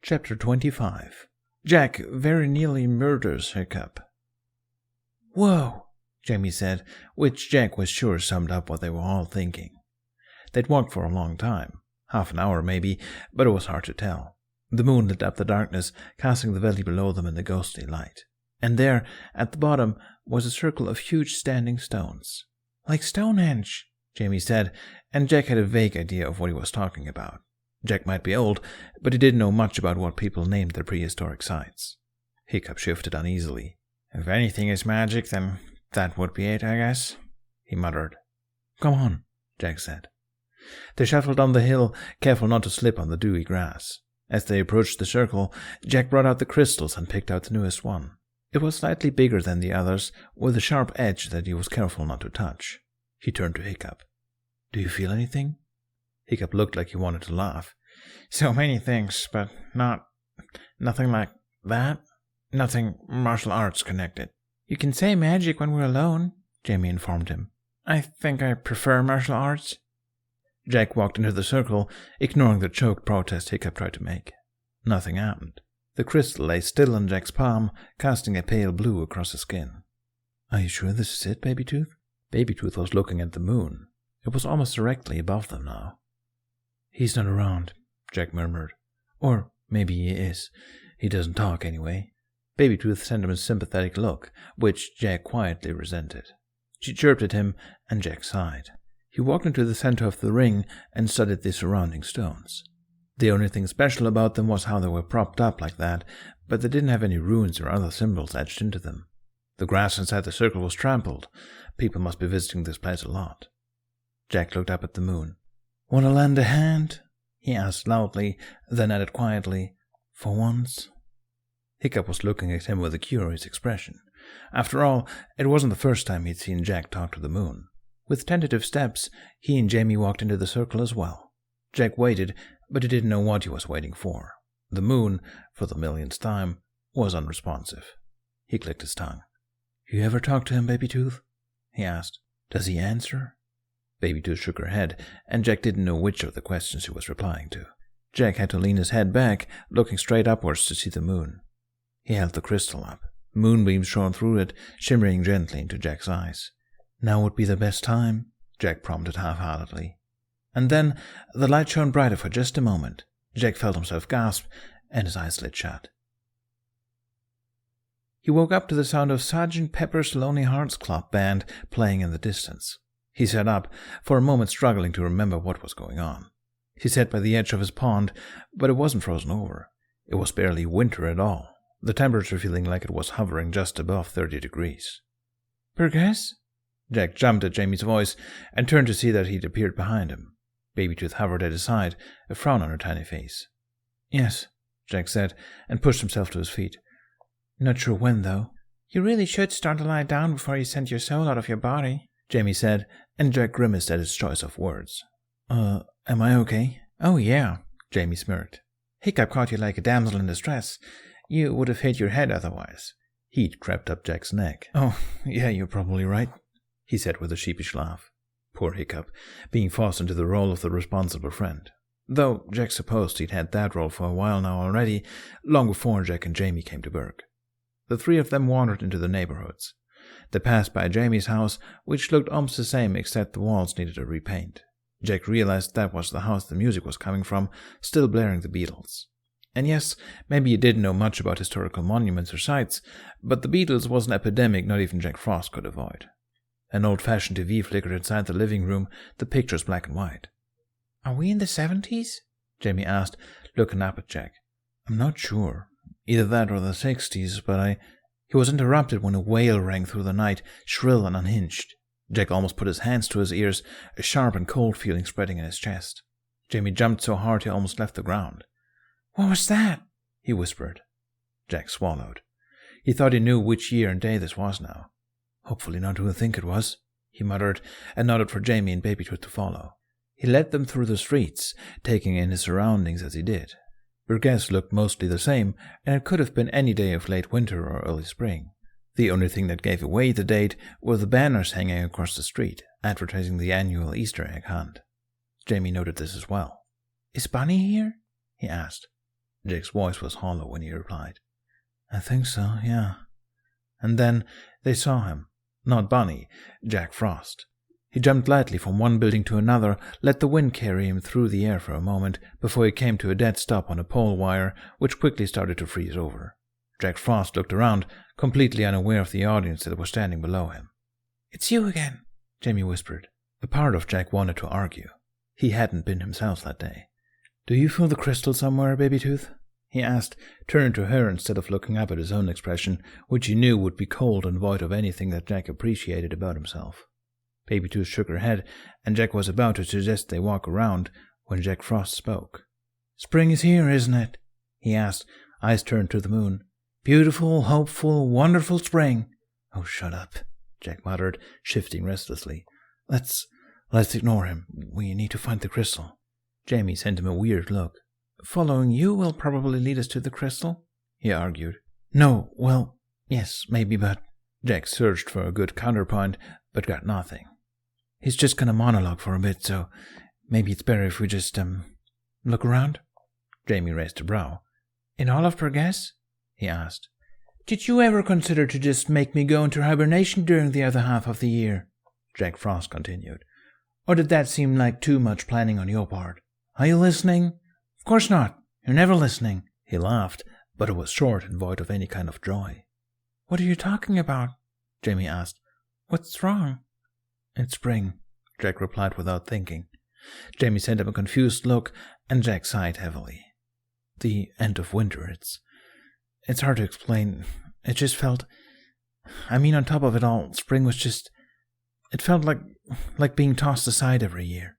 Chapter 25. Jack very nearly murders Hiccup. "Whoa," Jamie said, which Jack was sure summed up what they were all thinking. They'd walked for a long time, half an hour maybe, but it was hard to tell. The moon lit up the darkness, casting the valley below them in the ghostly light. And there, at the bottom, was a circle of huge standing stones. "Like Stonehenge," Jamie said, and Jack had a vague idea of what he was talking about. Jack might be old, but he didn't know much about what people named their prehistoric sites. Hiccup shifted uneasily. "If anything is magic, then that would be it, I guess," he muttered. "Come on," Jack said. They shuffled down the hill, careful not to slip on the dewy grass. As they approached the circle, Jack brought out the crystals and picked out the newest one. It was slightly bigger than the others, with a sharp edge that he was careful not to touch. He turned to Hiccup. "Do you feel anything?" Hiccup looked like he wanted to laugh. "So many things, but nothing like that. Nothing martial arts connected." "You can say magic when we're alone," Jamie informed him. "I think I prefer martial arts." Jack walked into the circle, ignoring the choked protest Hiccup tried to make. Nothing happened. The crystal lay still on Jack's palm, casting a pale blue across his skin. "Are you sure this is it, Babytooth?" Babytooth was looking at the moon. It was almost directly above them now. "He's not around," Jack murmured. "Or maybe he is. He doesn't talk anyway." Babytooth sent him a sympathetic look, which Jack quietly resented. She chirped at him, and Jack sighed. He walked into the center of the ring and studied the surrounding stones. The only thing special about them was how they were propped up like that, but they didn't have any runes or other symbols etched into them. The grass inside the circle was trampled. People must be visiting this place a lot. Jack looked up at the moon. "Want to lend a hand?" he asked loudly, then added quietly, "For once?" Hiccup was looking at him with a curious expression. After all, it wasn't the first time he'd seen Jack talk to the moon. With tentative steps, he and Jamie walked into the circle as well. Jack waited, but he didn't know what he was waiting for. The moon, for the millionth time, was unresponsive. He clicked his tongue. "You ever talk to him, Babytooth?" he asked. "Does he answer?" Babytooth shook her head, and Jack didn't know which of the questions she was replying to. Jack had to lean his head back, looking straight upwards to see the moon. He held the crystal up. Moonbeams shone through it, shimmering gently into Jack's eyes. "Now would be the best time," Jack prompted half-heartedly. And then the light shone brighter for just a moment. Jack felt himself gasp, and his eyes slid shut. He woke up to the sound of Sergeant Pepper's Lonely Hearts Club Band playing in the distance. He sat up, for a moment struggling to remember what was going on. He sat by the edge of his pond, but it wasn't frozen over. It was barely winter at all, the temperature feeling like it was hovering just above 30 degrees. "Burgess?" Jack jumped at Jamie's voice and turned to see that he'd appeared behind him. Babytooth hovered at his side, a frown on her tiny face. "Yes," Jack said, and pushed himself to his feet. "Not sure when, though." "You really should start to lie down before you send your soul out of your body," Jamie said, and Jack grimaced at his choice of words. Am I okay?" "Oh, yeah," Jamie smirked. "Hiccup caught you like a damsel in distress. You would have hit your head otherwise." Heat crept up Jack's neck. "Oh, yeah, you're probably right," he said with a sheepish laugh. Poor Hiccup, being forced into the role of the responsible friend. Though Jack supposed he'd had that role for a while now already, long before Jack and Jamie came to Berk. The three of them wandered into the neighborhoods. They passed by Jamie's house, which looked almost the same except the walls needed a repaint. Jack realized that was the house the music was coming from, still blaring the Beatles. And yes, maybe he didn't know much about historical monuments or sites, but the Beatles was an epidemic not even Jack Frost could avoid. An old-fashioned TV flickered inside the living room, the pictures black and white. "Are we in the 70s? Jamie asked, looking up at Jack. "I'm not sure. Either that or the 60s, but He was interrupted when a wail rang through the night, shrill and unhinged. Jack almost put his hands to his ears, a sharp and cold feeling spreading in his chest. Jamie jumped so hard he almost left the ground. "What was that?" he whispered. Jack swallowed. He thought he knew which year and day this was now. "Hopefully not who I think it was," he muttered, and nodded for Jamie and Babytooth to follow. He led them through the streets, taking in his surroundings as he did. Burgess looked mostly the same, and it could have been any day of late winter or early spring. The only thing that gave away the date were the banners hanging across the street, advertising the annual Easter egg hunt. Jamie noted this as well. "Is Bunny here?" he asked. Jake's voice was hollow when he replied. I think so, yeah. And then they saw him. Not Bunny, Jack Frost. He jumped lightly from one building to another, let the wind carry him through the air for a moment, before he came to a dead stop on a pole wire, which quickly started to freeze over. Jack Frost looked around, completely unaware of the audience that was standing below him. It's you again, Jamie whispered. A part of Jack wanted to argue. He hadn't been himself that day. Do you feel the crystal somewhere, Babytooth? He asked, turning to her instead of looking up at his own expression, which he knew would be cold and void of anything that Jack appreciated about himself. Babytooth shook her head, and Jack was about to suggest they walk around when Jack Frost spoke. Spring is here, isn't it? He asked, eyes turned to the moon. Beautiful, hopeful, wonderful spring. Oh, shut up, Jack muttered, shifting restlessly. Let's ignore him. We need to find the crystal. Jamie sent him a weird look. Following you will probably lead us to the crystal, he argued. No, well, yes, maybe, but... Jack searched for a good counterpoint, but got nothing. He's just gonna monologue for a bit, so maybe it's better if we just, look around? Jamie raised a brow. In all of Burgess? He asked. Did you ever consider to just make me go into hibernation during the other half of the year? Jack Frost continued. Or did that seem like too much planning on your part? Are you listening? Of course not. You're never listening. He laughed, but it was short and void of any kind of joy. What are you talking about? Jamie asked. What's wrong? It's spring, Jack replied without thinking. Jamie sent him a confused look, and Jack sighed heavily. The end of winter, it's hard to explain. It just felt... on top of it all, spring was just... It felt like being tossed aside every year.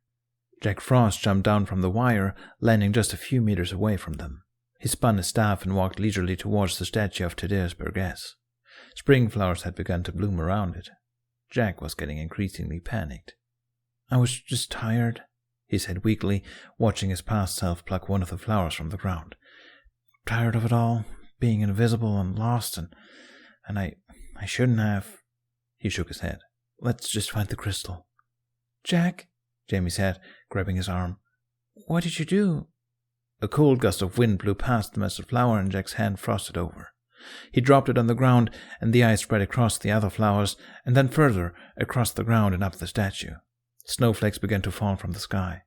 Jack Frost jumped down from the wire, landing just a few meters away from them. He spun his staff and walked leisurely towards the statue of Thaddeus Burgess. Spring flowers had begun to bloom around it. Jack was getting increasingly panicked. I was just tired, he said weakly, watching his past self pluck one of the flowers from the ground. Tired of it all, being invisible and lost, and I shouldn't have. He shook his head. Let's just find the crystal. Jack, Jamie said, grabbing his arm. What did you do? A cold gust of wind blew past the mess of flower, and Jack's hand frosted over. He dropped it on the ground, and the ice spread across the other flowers, and then further, across the ground and up the statue. Snowflakes began to fall from the sky.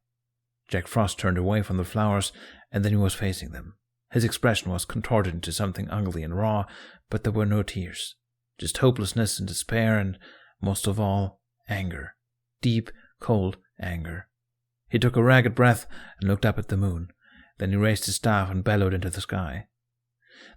Jack Frost turned away from the flowers, and then he was facing them. His expression was contorted into something ugly and raw, but there were no tears. Just hopelessness and despair, and, most of all, anger. Deep, cold anger. He took a ragged breath and looked up at the moon. Then he raised his staff and bellowed into the sky.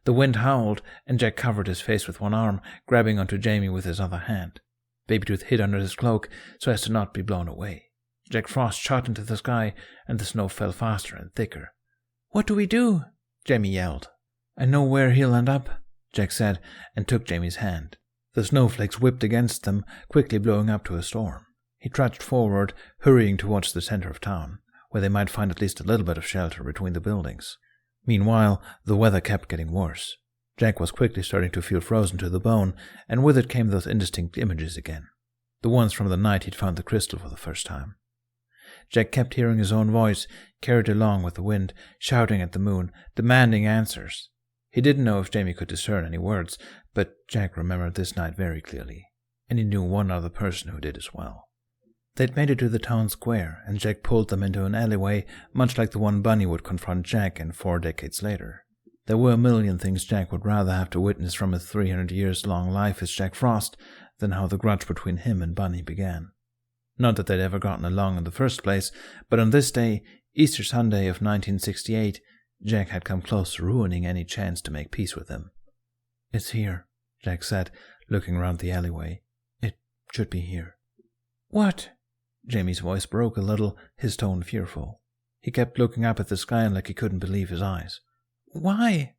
The wind howled, and Jack covered his face with one arm, grabbing onto Jamie with his other hand. Babytooth hid under his cloak so as to not be blown away. Jack Frost shot into the sky, and the snow fell faster and thicker. What do we do? Jamie yelled. I know where he'll end up, Jack said, and took Jamie's hand. The snowflakes whipped against them, quickly blowing up to a storm. He trudged forward, hurrying towards the center of town, where they might find at least a little bit of shelter between the buildings. Meanwhile, the weather kept getting worse. Jack was quickly starting to feel frozen to the bone, and with it came those indistinct images again, the ones from the night he'd found the crystal for the first time. Jack kept hearing his own voice, carried along with the wind, shouting at the moon, demanding answers. He didn't know if Jamie could discern any words, but Jack remembered this night very clearly, and he knew one other person who did as well. They'd made it to the town square, and Jack pulled them into an alleyway, much like the one Bunny would confront Jack in 4 decades later. There were a million things Jack would rather have to witness from his 300-years-long life as Jack Frost than how the grudge between him and Bunny began. Not that they'd ever gotten along in the first place, but on this day, Easter Sunday of 1968, Jack had come close to ruining any chance to make peace with him. It's here, Jack said, looking around the alleyway. It should be here. What? Jamie's voice broke a little, his tone fearful. He kept looking up at the sky like he couldn't believe his eyes. Why?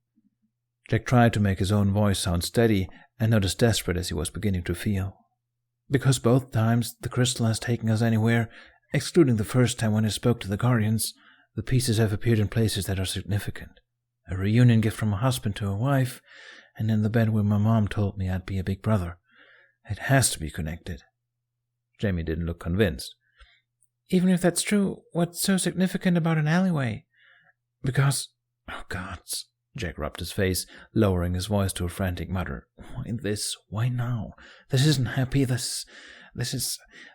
Jack tried to make his own voice sound steady and not as desperate as he was beginning to feel. Because both times the crystal has taken us anywhere, excluding the first time when I spoke to the Guardians, the pieces have appeared in places that are significant. A reunion gift from a husband to a wife, and in the bed where my mom told me I'd be a big brother. It has to be connected. Jamie didn't look convinced. Even if that's true, what's so significant about an alleyway? Because Oh, gods. Jack rubbed his face, lowering his voice to a frantic mutter. Why this? Why now? This isn't happy. This.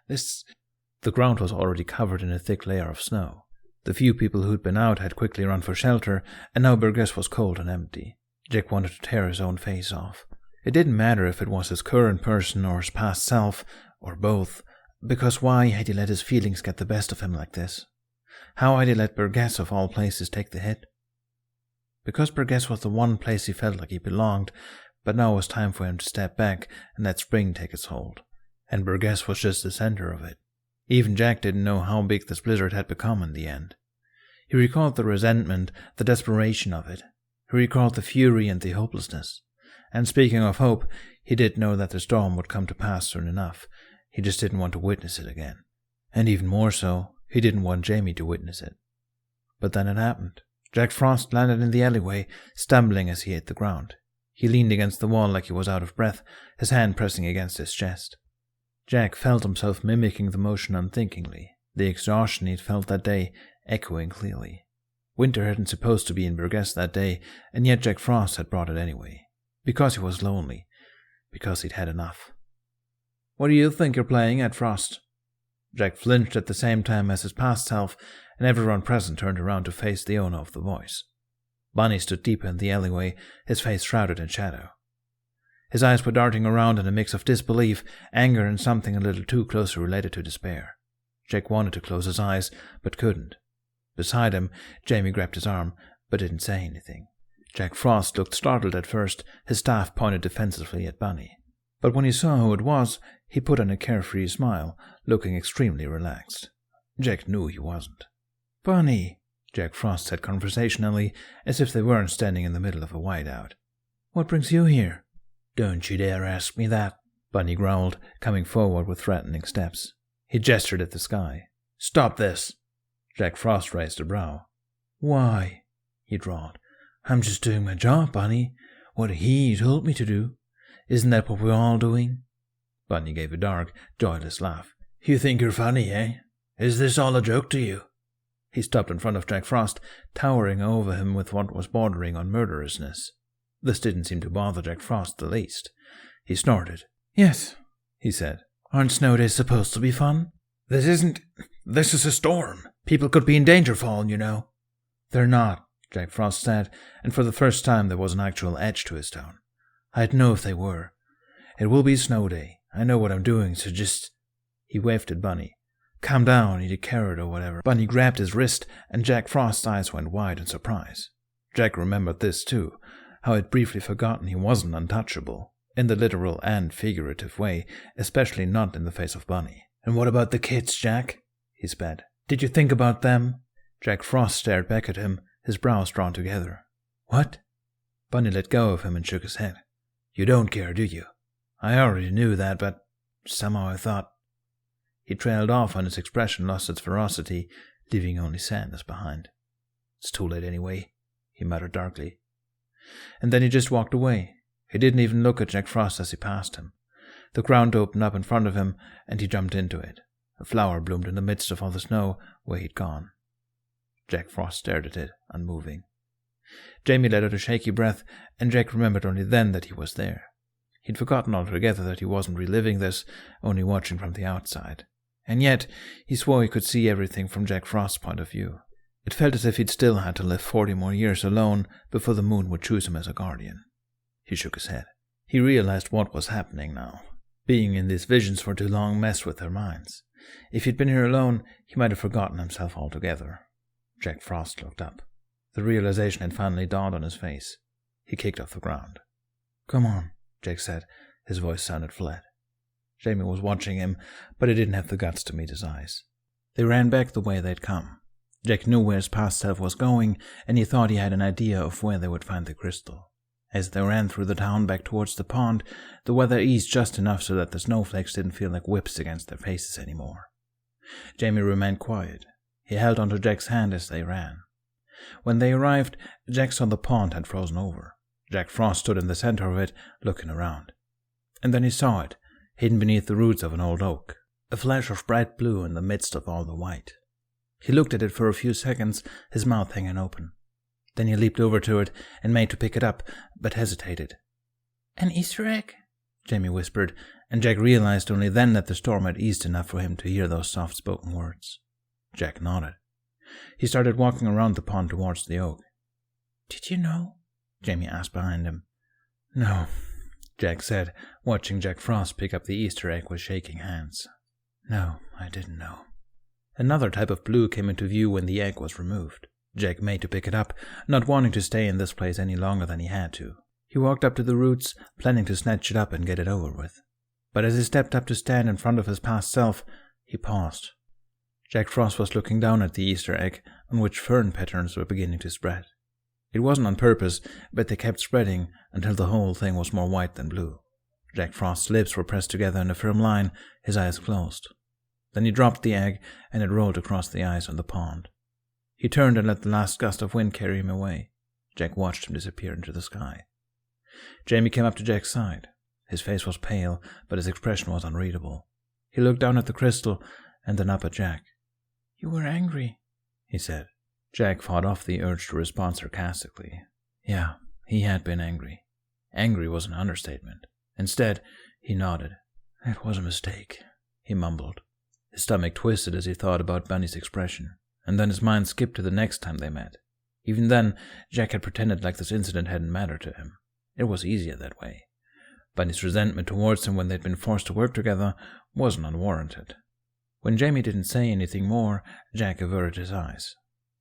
The ground was already covered in a thick layer of snow. The few people who'd been out had quickly run for shelter, and now Burgess was cold and empty. Jack wanted to tear his own face off. It didn't matter if it was his current person or his past self, or both, because why had he let his feelings get the best of him like this? How had he let Burgess, of all places, take the hit? Because Burgess was the one place he felt like he belonged, but now it was time for him to step back and let spring take its hold. And Burgess was just the center of it. Even Jack didn't know how big this blizzard had become in the end. He recalled the resentment, the desperation of it. He recalled the fury and the hopelessness. And speaking of hope, he did know that the storm would come to pass soon enough. He just didn't want to witness it again. And even more so, he didn't want Jamie to witness it. But then it happened. Jack Frost landed in the alleyway, stumbling as he hit the ground. He leaned against the wall like he was out of breath, his hand pressing against his chest. Jack felt himself mimicking the motion unthinkingly, the exhaustion he'd felt that day echoing clearly. Winter hadn't supposed to be in Burgess that day, and yet Jack Frost had brought it anyway. Because he was lonely. Because he'd had enough. What do you think you're playing at, Frost? Jack flinched at the same time as his past self, and everyone present turned around to face the owner of the voice. Bunny stood deeper in the alleyway, his face shrouded in shadow. His eyes were darting around in a mix of disbelief, anger, and something a little too closely related to despair. Jack wanted to close his eyes, but couldn't. Beside him, Jamie grabbed his arm, but didn't say anything. Jack Frost looked startled at first, his staff pointed defensively at Bunny. But when he saw who it was, he put on a carefree smile, looking extremely relaxed. Jack knew he wasn't. Bunny, Jack Frost said conversationally, as if they weren't standing in the middle of a whiteout. What brings you here? Don't you dare ask me that, Bunny growled, coming forward with threatening steps. He gestured at the sky. Stop this! Jack Frost raised a brow. Why? He drawled. I'm just doing my job, Bunny. What he told me to do. Isn't that what we're all doing? Bunny gave a dark, joyless laugh. You think you're funny, eh? Is this all a joke to you? He stopped in front of Jack Frost, towering over him with what was bordering on murderousness. This didn't seem to bother Jack Frost the least. He snorted. Yes, he said. Aren't snow days supposed to be fun? This is a storm. People could be in danger falling, you know. They're not, Jack Frost said, and for the first time there was an actual edge to his tone. I'd know if they were. It will be snow day. I know what I'm doing, so just... He waved at Bunny. Calm down, eat a carrot or whatever. Bunny grabbed his wrist, and Jack Frost's eyes went wide in surprise. Jack remembered this too, how he'd briefly forgotten he wasn't untouchable, in the literal and figurative way, especially not in the face of Bunny. And what about the kids, Jack? He spat. Did you think about them? Jack Frost stared back at him, his brows drawn together. What? Bunny let go of him and shook his head. You don't care, do you? I already knew that, but somehow I thought... He trailed off and his expression lost its ferocity, leaving only sadness behind. It's too late anyway, he muttered darkly. And then he just walked away. He didn't even look at Jack Frost as he passed him. The ground opened up in front of him, and he jumped into it. A flower bloomed in the midst of all the snow where he'd gone. Jack Frost stared at it, unmoving. Jamie let out a shaky breath, and Jack remembered only then that he was there. He'd forgotten altogether that he wasn't reliving this, only watching from the outside. And yet, he swore he could see everything from Jack Frost's point of view. It felt as if he'd still had to live 40 more years alone before the moon would choose him as a guardian. He shook his head. He realized what was happening now. Being in these visions for too long messed with their minds. If he'd been here alone, he might have forgotten himself altogether. Jack Frost looked up. The realization had finally dawned on his face. He kicked off the ground. Come on, Jack said. His voice sounded flat. Jamie was watching him, but he didn't have the guts to meet his eyes. They ran back the way they'd come. Jack knew where his past self was going, and he thought he had an idea of where they would find the crystal. As they ran through the town back towards the pond, the weather eased just enough so that the snowflakes didn't feel like whips against their faces anymore. Jamie remained quiet. He held onto Jack's hand as they ran. When they arrived, Jack saw the pond had frozen over. Jack Frost stood in the center of it, looking around. And then he saw it, hidden beneath the roots of an old oak, a flash of bright blue in the midst of all the white. He looked at it for a few seconds, his mouth hanging open. Then he leaped over to it and made to pick it up, but hesitated. "An Easter egg?" Jamie whispered, and Jack realized only then that the storm had eased enough for him to hear those soft-spoken words. Jack nodded. He started walking around the pond towards the oak. "Did you know?" Jamie asked behind him. "No," Jack said, watching Jack Frost pick up the Easter egg with shaking hands. "No, I didn't know." Another type of blue came into view when the egg was removed. Jack made to pick it up, not wanting to stay in this place any longer than he had to. He walked up to the roots, planning to snatch it up and get it over with. But as he stepped up to stand in front of his past self, he paused. Jack Frost was looking down at the Easter egg, on which fern patterns were beginning to spread. It wasn't on purpose, but they kept spreading until the whole thing was more white than blue. Jack Frost's lips were pressed together in a firm line, his eyes closed. Then he dropped the egg, and it rolled across the ice on the pond. He turned and let the last gust of wind carry him away. Jack watched him disappear into the sky. Jamie came up to Jack's side. His face was pale, but his expression was unreadable. He looked down at the crystal, and then up at Jack. "You were angry," he said. Jack fought off the urge to respond sarcastically. Yeah, he had been angry. Angry was an understatement. Instead, he nodded. "It was a mistake," he mumbled. His stomach twisted as he thought about Bunny's expression, and then his mind skipped to the next time they met. Even then, Jack had pretended like this incident hadn't mattered to him. It was easier that way. Bunny's resentment towards him when they'd been forced to work together wasn't unwarranted. When Jamie didn't say anything more, Jack averted his eyes.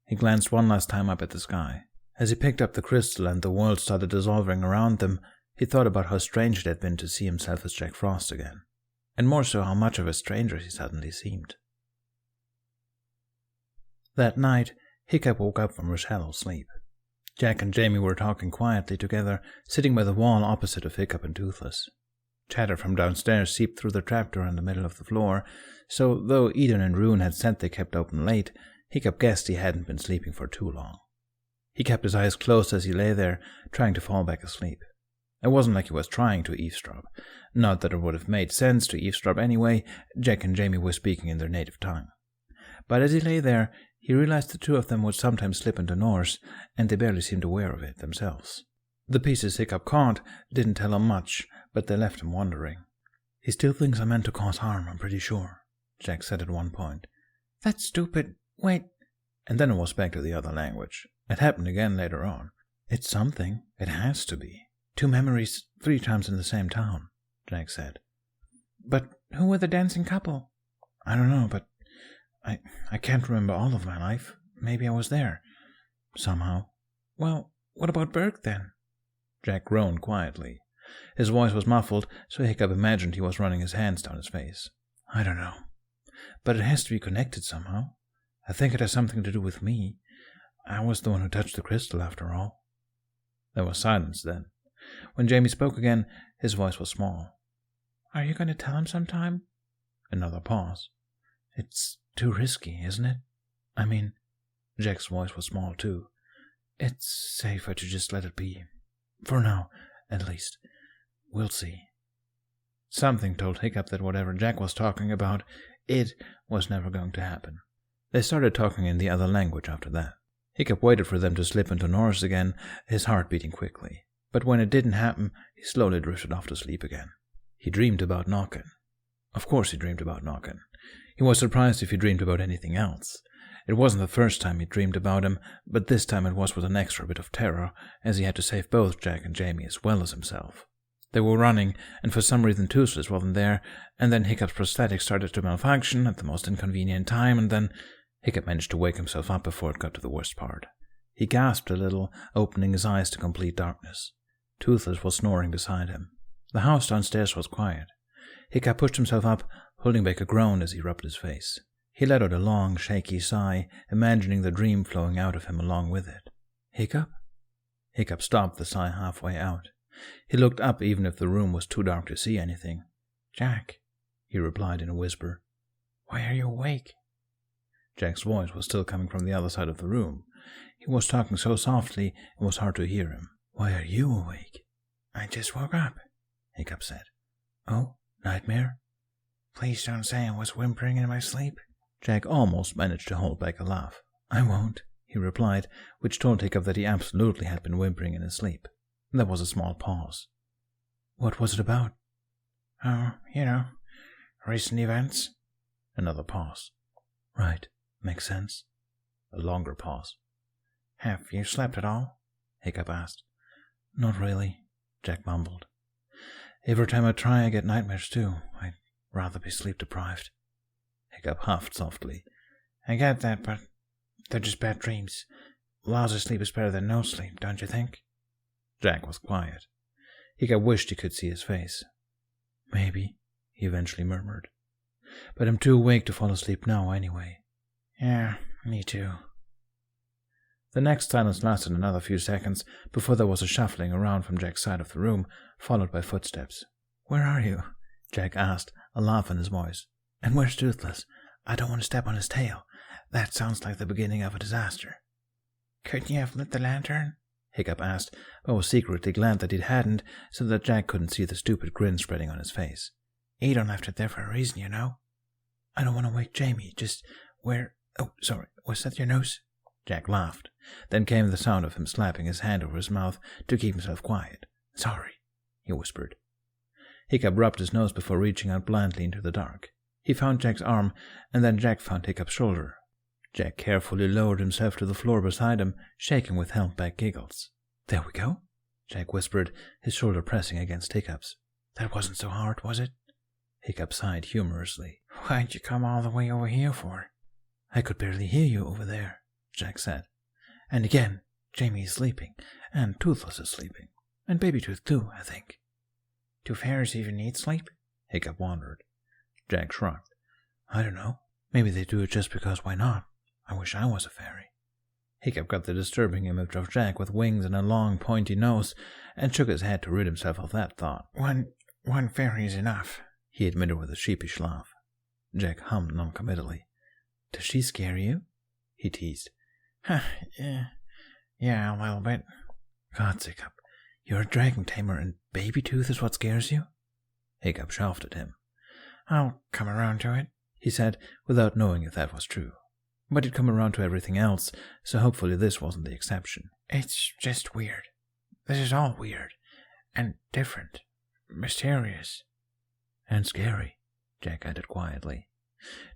He glanced one last time up at the sky. As he picked up the crystal and the world started dissolving around them, he thought about how strange it had been to see himself as Jack Frost again, and more so how much of a stranger he suddenly seemed. That night, Hiccup woke up from her shallow sleep. Jack and Jamie were talking quietly together, sitting by the wall opposite of Hiccup and Toothless. Chatter from downstairs seeped through the trapdoor in the middle of the floor, so though Eden and Rune had said they kept open late, Hiccup guessed he hadn't been sleeping for too long. He kept his eyes closed as he lay there, trying to fall back asleep. It wasn't like he was trying to eavesdrop. Not that it would have made sense to eavesdrop anyway. Jack and Jamie were speaking in their native tongue. But as he lay there, he realized the two of them would sometimes slip into Norse, and they barely seemed aware of it themselves. The pieces Hiccup caught didn't tell him much, but they left him wondering. "He still thinks I meant to cause harm, I'm pretty sure," Jack said at one point. "That's stupid. Wait." And then it was back to the other language. It happened again later on. "It's something. It has to be. 2 memories 3 times in the same town," Jack said. "But who were the dancing couple?" "I don't know, but I can't remember all of my life. Maybe I was there. Somehow." "Well, what about Berk, then?" Jack groaned quietly. His voice was muffled, so Hiccup imagined he was running his hands down his face. "I don't know. But it has to be connected somehow. I think it has something to do with me. I was the one who touched the crystal, after all." There was silence then. When Jamie spoke again, his voice was small. "Are you going to tell him sometime?" Another pause. "It's too risky, isn't it? I mean," Jack's voice was small too, "it's safer to just let it be. For now, at least. We'll see." Something told Hiccup that whatever Jack was talking about, it was never going to happen. They started talking in the other language after that. Hiccup waited for them to slip into Norse again, his heart beating quickly. But when it didn't happen, he slowly drifted off to sleep again. He dreamed about Nokken. Of course he dreamed about Nokken. He was surprised if he dreamed about anything else. It wasn't the first time he dreamed about him, but this time it was with an extra bit of terror, as he had to save both Jack and Jamie as well as himself. They were running, and for some reason Toothless wasn't there, and then Hiccup's prosthetic started to malfunction at the most inconvenient time, and then Hiccup managed to wake himself up before it got to the worst part. He gasped a little, opening his eyes to complete darkness. Toothless was snoring beside him. The house downstairs was quiet. Hiccup pushed himself up, holding back a groan as he rubbed his face. He let out a long, shaky sigh, imagining the dream flowing out of him along with it. "Hiccup?" Hiccup stopped the sigh halfway out. He looked up even if the room was too dark to see anything. "Jack," he replied in a whisper. "Why are you awake?" Jack's voice was still coming from the other side of the room. He was talking so softly it was hard to hear him. "Why are you awake?" "I just woke up," Hiccup said. "Oh, nightmare?" "Please don't say I was whimpering in my sleep." Jack almost managed to hold back a laugh. "I won't," he replied, which told Hiccup that he absolutely had been whimpering in his sleep. There was a small pause. What was it about? Oh, recent events. Another pause. Right, makes sense. A longer pause. Have you slept at all? Hiccup asked. Not really, Jack mumbled. Every time I try, I get nightmares too. I'd rather be sleep-deprived. Hiccup huffed softly. I get that, but they're just bad dreams. Lousy sleep is better than no sleep, don't you think? Jack was quiet. Hiccup wished he could see his face. Maybe, he eventually murmured. But I'm too awake to fall asleep now anyway. Yeah, me too. The next silence lasted another few seconds before there was a shuffling around from Jack's side of the room, followed by footsteps. Where are you? Jack asked, a laugh in his voice. And where's Toothless? I don't want to step on his tail. That sounds like the beginning of a disaster. Couldn't you have lit the lantern? Hiccup asked, but was secretly glad that he hadn't, so that Jack couldn't see the stupid grin spreading on his face. You don't left it there for a reason, I don't want to wake Jamie, just where... Oh, sorry, was that your nose? Jack laughed. Then came the sound of him slapping his hand over his mouth to keep himself quiet. Sorry, he whispered. Hiccup rubbed his nose before reaching out blindly into the dark. He found Jack's arm, and then Jack found Hiccup's shoulder. Jack carefully lowered himself to the floor beside him, shaking with held-back giggles. There we go, Jack whispered, his shoulder pressing against Hiccup's. That wasn't so hard, was it? Hiccup sighed humorously. Why'd you come all the way over here for? I could barely hear you over there, Jack said. And again, Jamie is sleeping, and Toothless is sleeping, and Baby Tooth too, I think. Do fairies even need sleep? Hiccup wondered. Jack shrugged. I don't know. Maybe they do it just because why not? I wish I was a fairy. Hiccup got the disturbing image of Jack with wings and a long, pointy nose, and shook his head to rid himself of that thought. One fairy is enough, he admitted with a sheepish laugh. Jack hummed noncommittally. Does she scare you? He teased. Yeah, a little bit. God, Hiccup, you're a dragon tamer and Baby Tooth is what scares you? Hiccup scoffed at him. I'll come around to it, he said, without knowing if that was true. But he'd come around to everything else, so hopefully this wasn't the exception. It's just weird. This is all weird. And different. Mysterious. And scary, Jack added quietly.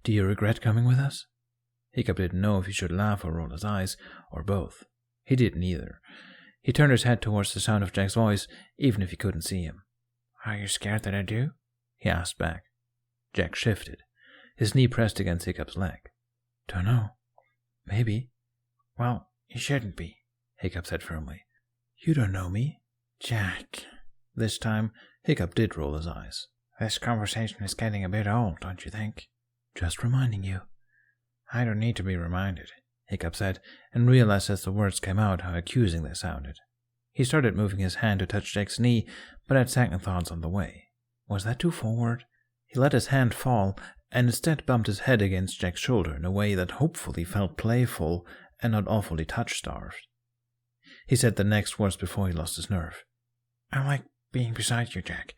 Do you regret coming with us? Hiccup didn't know if he should laugh or roll his eyes, or both. He didn't either. He turned his head towards the sound of Jack's voice, even if he couldn't see him. Are you scared that I do? He asked back. Jack shifted. His knee pressed against Hiccup's leg. Dunno. Maybe. Well, you shouldn't be, Hiccup said firmly. You don't know me. Jack. This time, Hiccup did roll his eyes. This conversation is getting a bit old, don't you think? Just reminding you. I don't need to be reminded, Hiccup said, and realized as the words came out how accusing they sounded. He started moving his hand to touch Jack's knee, but had second thoughts on the way. Was that too forward? He let his hand fall, and instead bumped his head against Jack's shoulder in a way that hopefully felt playful and not awfully touch-starved. He said the next words before he lost his nerve. I like being beside you, Jack.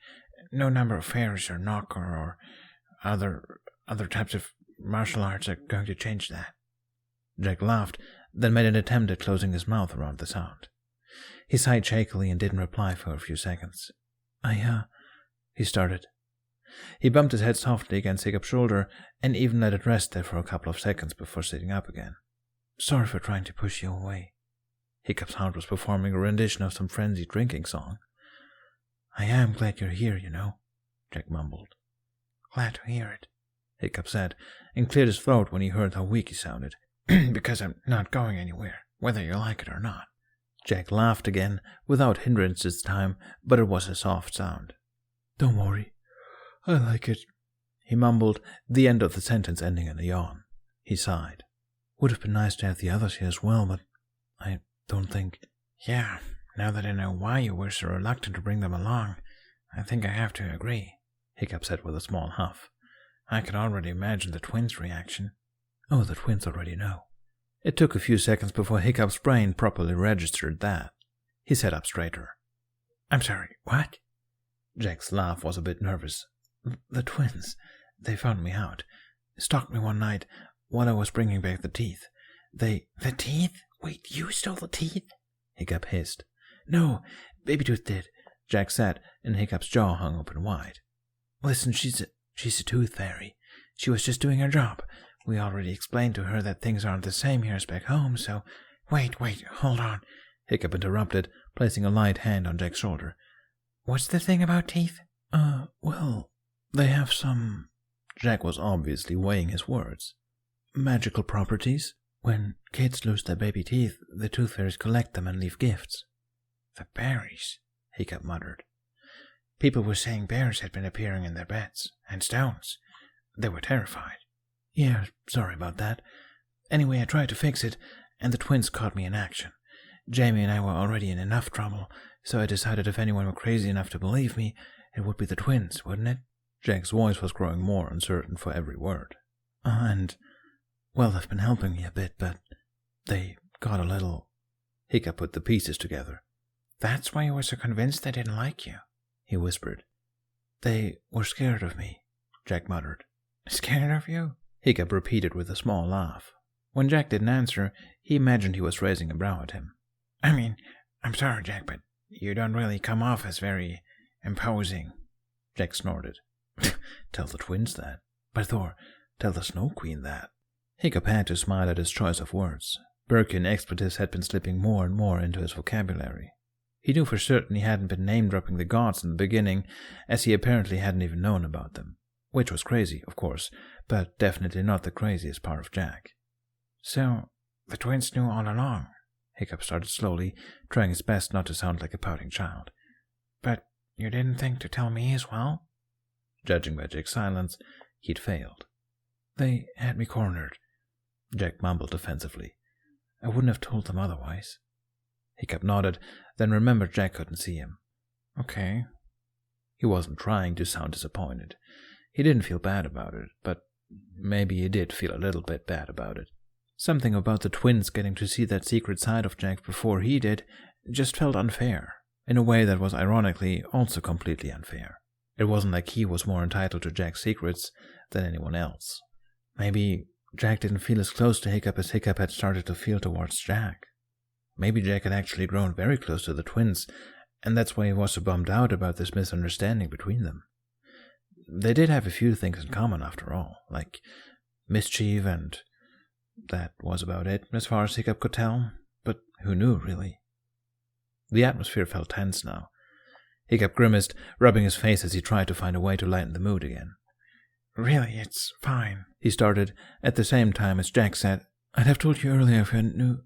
No number of fairies or knocker or other types of martial arts are going to change that. Jack laughed, then made an attempt at closing his mouth around the sound. He sighed shakily and didn't reply for a few seconds. He started. He bumped his head softly against Hiccup's shoulder and even let it rest there for a couple of seconds before sitting up again. Sorry for trying to push you away. Hiccup's heart was performing a rendition of some frenzied drinking song. I am glad you're here, Jack mumbled. Glad to hear it, Hiccup said, and cleared his throat when he heard how weak he sounded. Because I'm not going anywhere, whether you like it or not. Jack laughed again, without hindrance this time, but it was a soft sound. Don't worry. I like it, he mumbled, the end of the sentence ending in a yawn. He sighed. Would have been nice to have the others here as well, but I don't think... Yeah, now that I know why you were so reluctant to bring them along, I think I have to agree, Hiccup said with a small huff. I could already imagine the twins' reaction. Oh, the twins already know. It took a few seconds before Hiccup's brain properly registered that. He sat up straighter. I'm sorry, what? Jack's laugh was a bit nervous. The twins. They found me out. Stalked me one night while I was bringing back the teeth. The teeth? Wait, you stole the teeth? Hiccup hissed. No, Baby Tooth did, Jack said, and Hiccup's jaw hung open wide. Listen, she's a tooth fairy. She was just doing her job. We already explained to her that things aren't the same here as back home, so... Wait, hold on, Hiccup interrupted, placing a light hand on Jack's shoulder. What's the thing about teeth? Well, they have some... Jack was obviously weighing his words. Magical properties. When kids lose their baby teeth, the tooth fairies collect them and leave gifts. The berries, Hiccup muttered. People were saying bears had been appearing in their beds, and stones. They were terrified. Yeah, sorry about that. Anyway, I tried to fix it, and the twins caught me in action. Jamie and I were already in enough trouble, so I decided if anyone were crazy enough to believe me, it would be the twins, wouldn't it? Jack's voice was growing more uncertain for every word. Well, they've been helping me a bit, but they got a little... Hiccup put the pieces together. That's why you were so convinced they didn't like you, he whispered. They were scared of me, Jack muttered. Scared of you? Hiccup repeated with a small laugh. When Jack didn't answer, he imagined he was raising a brow at him. I mean, I'm sorry, Jack, but you don't really come off as very imposing. Jack snorted. Tell the twins that. By Thor, tell the Snow Queen that. Hiccup had to smile at his choice of words. Berkian expletives had been slipping more and more into his vocabulary. He knew for certain he hadn't been name-dropping the gods in the beginning, as he apparently hadn't even known about them. Which was crazy, of course, but definitely not the craziest part of Jack. So, the twins knew all along, Hiccup started slowly, trying his best not to sound like a pouting child. But you didn't think to tell me as well? Judging by Jack's silence, he'd failed. They had me cornered, Jack mumbled defensively. I wouldn't have told them otherwise. Hiccup nodded, then remembered Jack couldn't see him. Okay. He wasn't trying to sound disappointed. He didn't feel bad about it, but maybe he did feel a little bit bad about it. Something about the twins getting to see that secret side of Jack before he did just felt unfair, in a way that was ironically also completely unfair. It wasn't like he was more entitled to Jack's secrets than anyone else. Maybe Jack didn't feel as close to Hiccup as Hiccup had started to feel towards Jack. Maybe Jack had actually grown very close to the twins, and that's why he was so bummed out about this misunderstanding between them. They did have a few things in common after all, like mischief, and that was about it as far as Hiccup could tell, but who knew, really? The atmosphere felt tense now. Hiccup grimaced, rubbing his face as he tried to find a way to lighten the mood again. Really, it's fine, he started, at the same time as Jack said, I'd have told you earlier if I knew...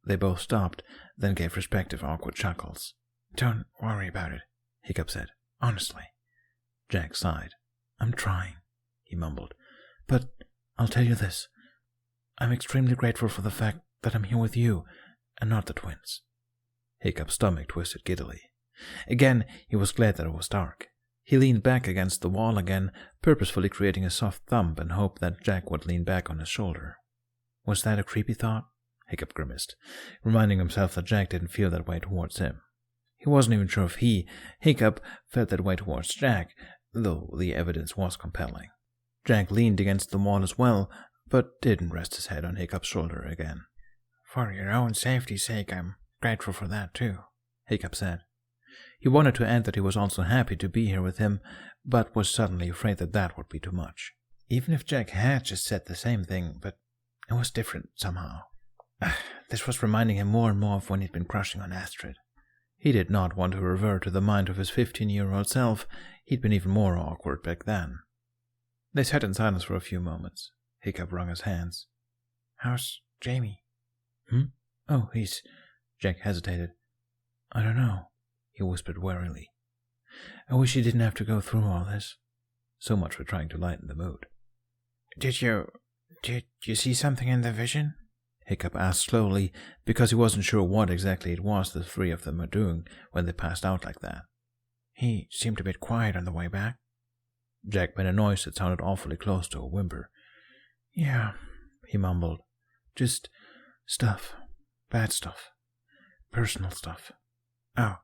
They both stopped, then gave respective awkward chuckles. Don't worry about it, Hiccup said, honestly. Jack sighed. I'm trying, he mumbled. But I'll tell you this. I'm extremely grateful for the fact that I'm here with you, and not the twins. Hiccup's stomach twisted giddily. Again, he was glad that it was dark. He leaned back against the wall again, purposefully creating a soft thump and hoped that Jack would lean back on his shoulder. Was that a creepy thought? Hiccup grimaced, reminding himself that Jack didn't feel that way towards him. He wasn't even sure if he, Hiccup, felt that way towards Jack, though the evidence was compelling. Jack leaned against the wall as well, but didn't rest his head on Hiccup's shoulder again. For your own safety's sake, I'm grateful for that too, Hiccup said. He wanted to add that he was also happy to be here with him, but was suddenly afraid that that would be too much. Even if Jack had just said the same thing, but it was different somehow. This was reminding him more and more of when he'd been crushing on Astrid. He did not want to revert to the mind of his 15-year-old self. He'd been even more awkward back then. They sat in silence for a few moments. Hiccup wrung his hands. How's Jamie? Oh, he's... Jack hesitated. I don't know, he whispered warily. I wish he didn't have to go through all this. So much for trying to lighten the mood. Did you see something in the vision? Hiccup asked slowly, because he wasn't sure what exactly it was the three of them were doing when they passed out like that. He seemed a bit quiet on the way back. Jack made a noise that sounded awfully close to a whimper. Yeah, he mumbled. Just stuff. Bad stuff. Personal stuff. Oh.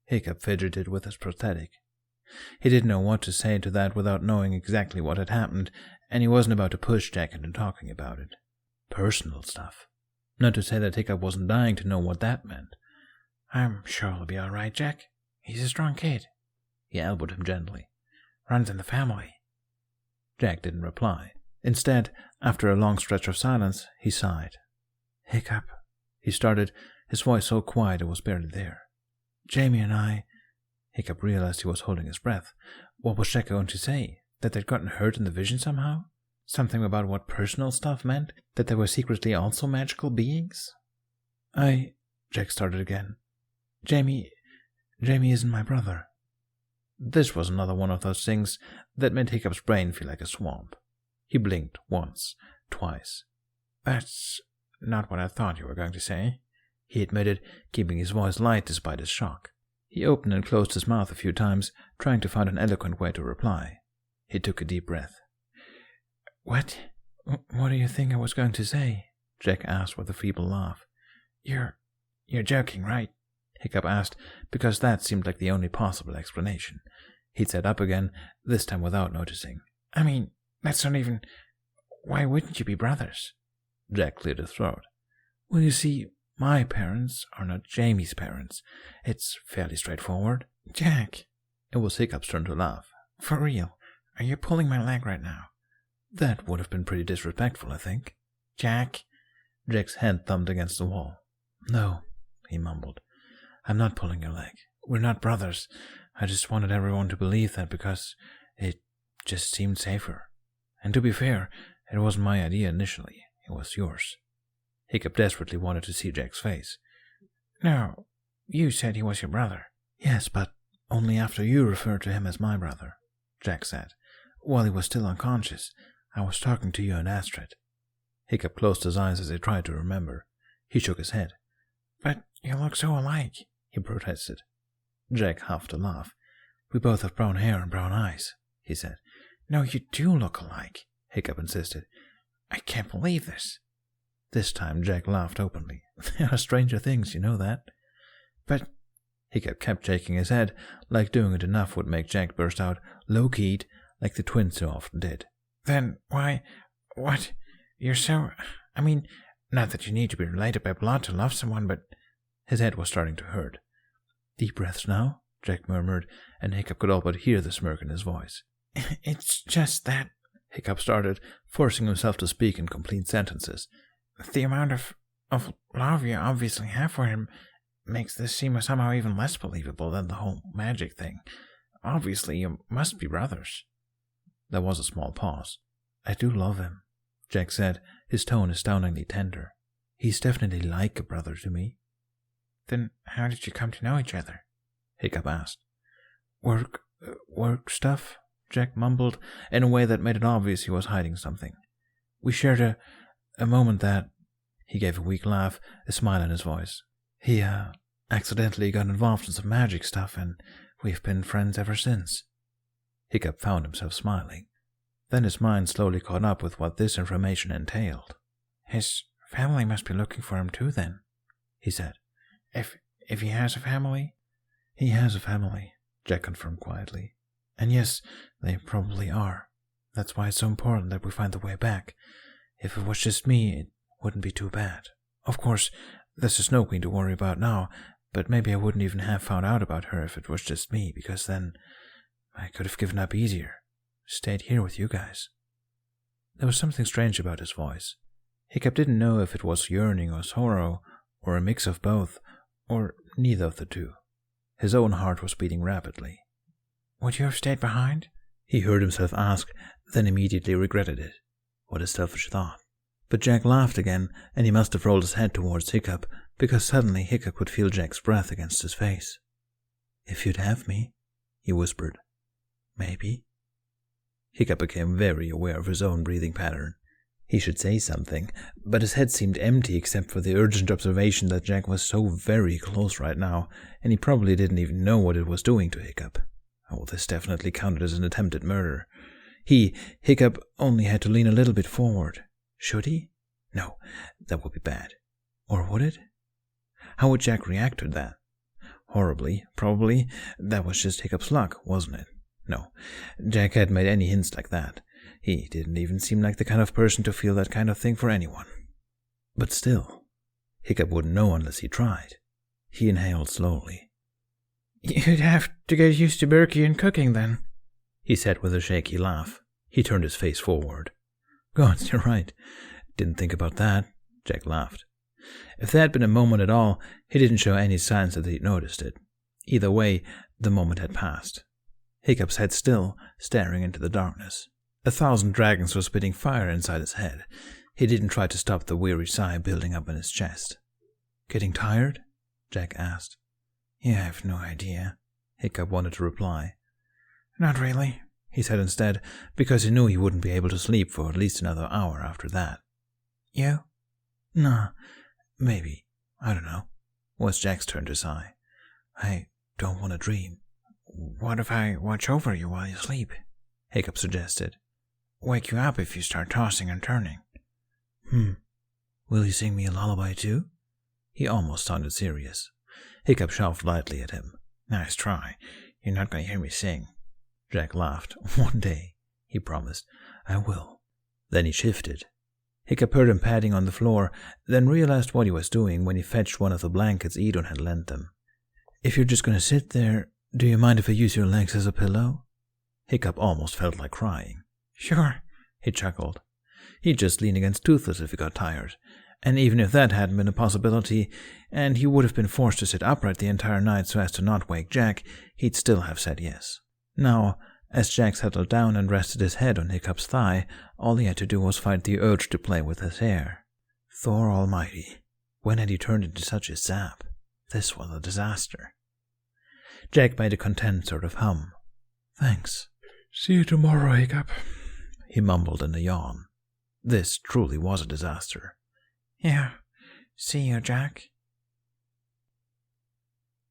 Hiccup fidgeted with his prosthetic. He didn't know what to say to that without knowing exactly what had happened, and he wasn't about to push Jack into talking about it. Personal stuff. Not to say that Hiccup wasn't dying to know what that meant. I'm sure he'll be all right, Jack. He's a strong kid. He elbowed him gently. Runs in the family. Jack didn't reply. Instead, after a long stretch of silence, he sighed. Hiccup, he started, his voice so quiet it was barely there. Jamie and I... Hiccup realized he was holding his breath. What was Jack going to say? That they'd gotten hurt in the vision somehow? Something about what personal stuff meant? That they were secretly also magical beings? Jack started again. Jamie isn't my brother. This was another one of those things that made Hiccup's brain feel like a swamp. He blinked once, twice. That's not what I thought you were going to say, he admitted, keeping his voice light despite his shock. He opened and closed his mouth a few times, trying to find an eloquent way to reply. He took a deep breath. What do you think I was going to say? Jack asked with a feeble laugh. You're joking, right? Hiccup asked, because that seemed like the only possible explanation. He'd sat up again, this time without noticing. I mean, that's not even... Why wouldn't you be brothers? Jack cleared his throat. Well, you see, my parents are not Jamie's parents. It's fairly straightforward. Jack. It was Hiccup's turn to laugh. For real, are you pulling my leg right now? That would have been pretty disrespectful, I think. Jack. Jack's hand thumped against the wall. No, he mumbled. I'm not pulling your leg. We're not brothers. I just wanted everyone to believe that because it just seemed safer. And to be fair, it wasn't my idea initially. It was yours. Hiccup desperately wanted to see Jack's face. No, you said he was your brother. Yes, but only after you referred to him as my brother, Jack said. While he was still unconscious, I was talking to you and Astrid. Hiccup closed his eyes as he tried to remember. He shook his head. But you look so alike, he protested. Jack huffed a laugh. We both have brown hair and brown eyes, he said. No, you do look alike, Hiccup insisted. I can't believe this. This time Jack laughed openly. There are stranger things, you know that. But... Hiccup kept shaking his head, like doing it enough would make Jack burst out, low-keyed, like the twins so often did. Then why... What? You're so... I mean, not that you need to be related by blood to love someone, but... His head was starting to hurt. Deep breaths now, Jack murmured, and Hiccup could all but hear the smirk in his voice. It's just that... Hiccup started, forcing himself to speak in complete sentences. The amount of love you obviously have for him makes this seem somehow even less believable than the whole magic thing. Obviously, you must be brothers. There was a small pause. I do love him, Jack said, his tone astoundingly tender. He's definitely like a brother to me. Then how did you come to know each other? Hiccup asked. Work stuff, Jack mumbled, in a way that made it obvious he was hiding something. We shared a moment that... He gave a weak laugh, a smile in his voice. He, accidentally got involved in some magic stuff, and we've been friends ever since. Hiccup found himself smiling. Then his mind slowly caught up with what this information entailed. His family must be looking for him too, then, he said. If he has a family? He has a family, Jack confirmed quietly. And yes, they probably are. That's why it's so important that we find the way back. If it was just me, it wouldn't be too bad. Of course, there's a Snow Queen to worry about now, but maybe I wouldn't even have found out about her if it was just me, because then I could have given up easier. Stayed here with you guys. There was something strange about his voice. Hiccup didn't know if it was yearning or sorrow, or a mix of both, or neither of the two. His own heart was beating rapidly. Would you have stayed behind? He heard himself ask, then immediately regretted it. What a selfish thought. But Jack laughed again, and he must have rolled his head towards Hiccup, because suddenly Hiccup could feel Jack's breath against his face. If you'd have me, he whispered. Maybe. Hiccup became very aware of his own breathing pattern. He should say something, but his head seemed empty except for the urgent observation that Jack was so very close right now, and he probably didn't even know what it was doing to Hiccup. Oh, this definitely counted as an attempted murder. Hiccup, only had to lean a little bit forward. Should he? No, that would be bad. Or would it? How would Jack react to that? Horribly, probably. That was just Hiccup's luck, wasn't it? No, Jack hadn't made any hints like that. He didn't even seem like the kind of person to feel that kind of thing for anyone. But still, Hiccup wouldn't know unless he tried. He inhaled slowly. You'd have to get used to Berkey cooking then, he said with a shaky laugh. He turned his face forward. God, you're right. Didn't think about that, Jack laughed. If there had been a moment at all, he didn't show any signs that he'd noticed it. Either way, the moment had passed. Hiccup sat still, staring into the darkness. 1,000 dragons were spitting fire inside his head. He didn't try to stop the weary sigh building up in his chest. Getting tired? Jack asked. Yeah, I've no idea, Hiccup wanted to reply. Not really, he said instead, because he knew he wouldn't be able to sleep for at least another hour after that. You? Nah, maybe. I don't know. Was Jack's turn to sigh. I don't want to dream. What if I watch over you while you sleep? Hiccup suggested. Wake you up if you start tossing and turning. Will you sing me a lullaby too? He almost sounded serious. Hiccup shoved lightly at him. Nice try. You're not going to hear me sing. Jack laughed. One day, he promised. I will. Then he shifted. Hiccup heard him padding on the floor, then realized what he was doing when he fetched one of the blankets Edon had lent them. If you're just going to sit there, do you mind if I use your legs as a pillow? Hiccup almost felt like crying. Sure, he chuckled. He'd just lean against Toothless if he got tired, and even if that hadn't been a possibility, and he would have been forced to sit upright the entire night so as to not wake Jack, he'd still have said yes. Now, as Jack settled down and rested his head on Hiccup's thigh, all he had to do was fight the urge to play with his hair. Thor Almighty, when had he turned into such a sap? This was a disaster. Jack made a content sort of hum. Thanks. See you tomorrow, Hiccup, he mumbled in a yawn. This truly was a disaster. Yeah, see you, Jack.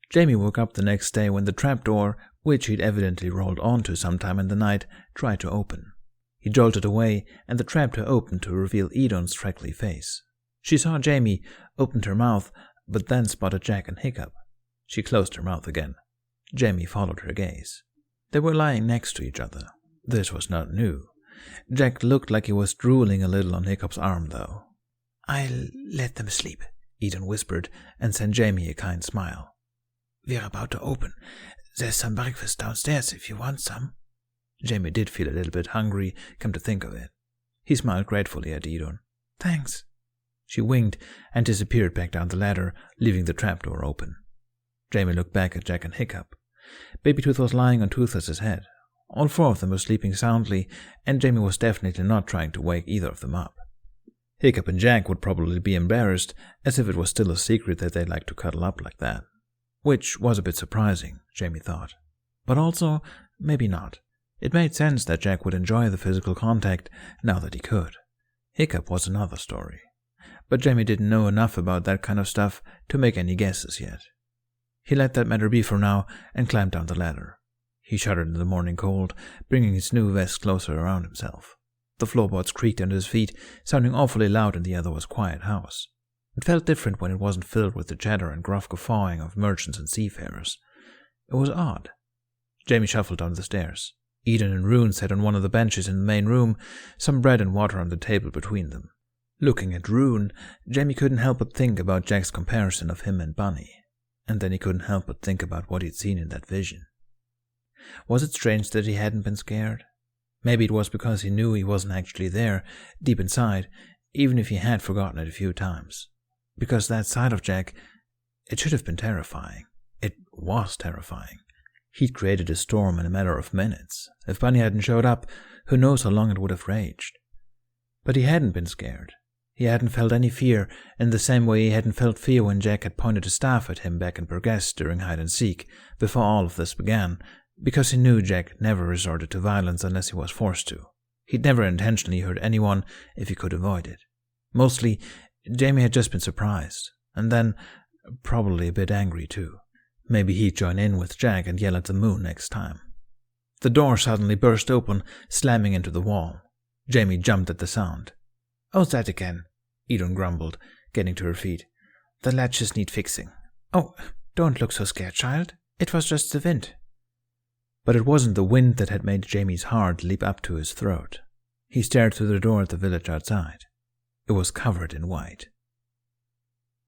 Jamie woke up the next day when the trapdoor, which he'd evidently rolled onto sometime in the night, tried to open. He jolted away, and the trapdoor opened to reveal Edon's freckly face. She saw Jamie, opened her mouth, but then spotted Jack and Hiccup. She closed her mouth again. Jamie followed her gaze. They were lying next to each other. This was not new. Jack looked like he was drooling a little on Hiccup's arm, though. I'll let them sleep, Edon whispered, and sent Jamie a kind smile. We're about to open. There's some breakfast downstairs if you want some. Jamie did feel a little bit hungry, come to think of it. He smiled gratefully at Edon. Thanks. She winked and disappeared back down the ladder, leaving the trapdoor open. Jamie looked back at Jack and Hiccup. Baby Tooth was lying on Toothless's head. All 4 of them were sleeping soundly, and Jamie was definitely not trying to wake either of them up. Hiccup and Jack would probably be embarrassed, as if it was still a secret that they liked to cuddle up like that. Which was a bit surprising, Jamie thought. But also, maybe not. It made sense that Jack would enjoy the physical contact now that he could. Hiccup was another story. But Jamie didn't know enough about that kind of stuff to make any guesses yet. He let that matter be for now and climbed down the ladder. He shuddered in the morning cold, bringing his new vest closer around himself. The floorboards creaked under his feet, sounding awfully loud in the otherwise quiet house. It felt different when it wasn't filled with the chatter and gruff guffawing of merchants and seafarers. It was odd. Jamie shuffled down the stairs. Edon and Rune sat on one of the benches in the main room, some bread and water on the table between them. Looking at Rune, Jamie couldn't help but think about Jack's comparison of him and Bunny, and then he couldn't help but think about what he'd seen in that vision. Was it strange that he hadn't been scared? Maybe it was because he knew he wasn't actually there, deep inside, even if he had forgotten it a few times. Because that side of Jack, it should have been terrifying. It was terrifying. He'd created a storm in a matter of minutes. If Bunny hadn't showed up, who knows how long it would have raged. But he hadn't been scared. He hadn't felt any fear, in the same way he hadn't felt fear when Jack had pointed a staff at him back in Burgess during hide-and-seek, before all of this began, because he knew Jack never resorted to violence unless he was forced to. He'd never intentionally hurt anyone if he could avoid it. Mostly, Jamie had just been surprised, and then probably a bit angry too. Maybe he'd join in with Jack and yell at the moon next time. The door suddenly burst open, slamming into the wall. Jamie jumped at the sound. "Oh, that again," Edon grumbled, getting to her feet. "The latches need fixing." "Oh, don't look so scared, child. It was just the wind." But it wasn't the wind that had made Jamie's heart leap up to his throat. He stared through the door at the village outside. It was covered in white.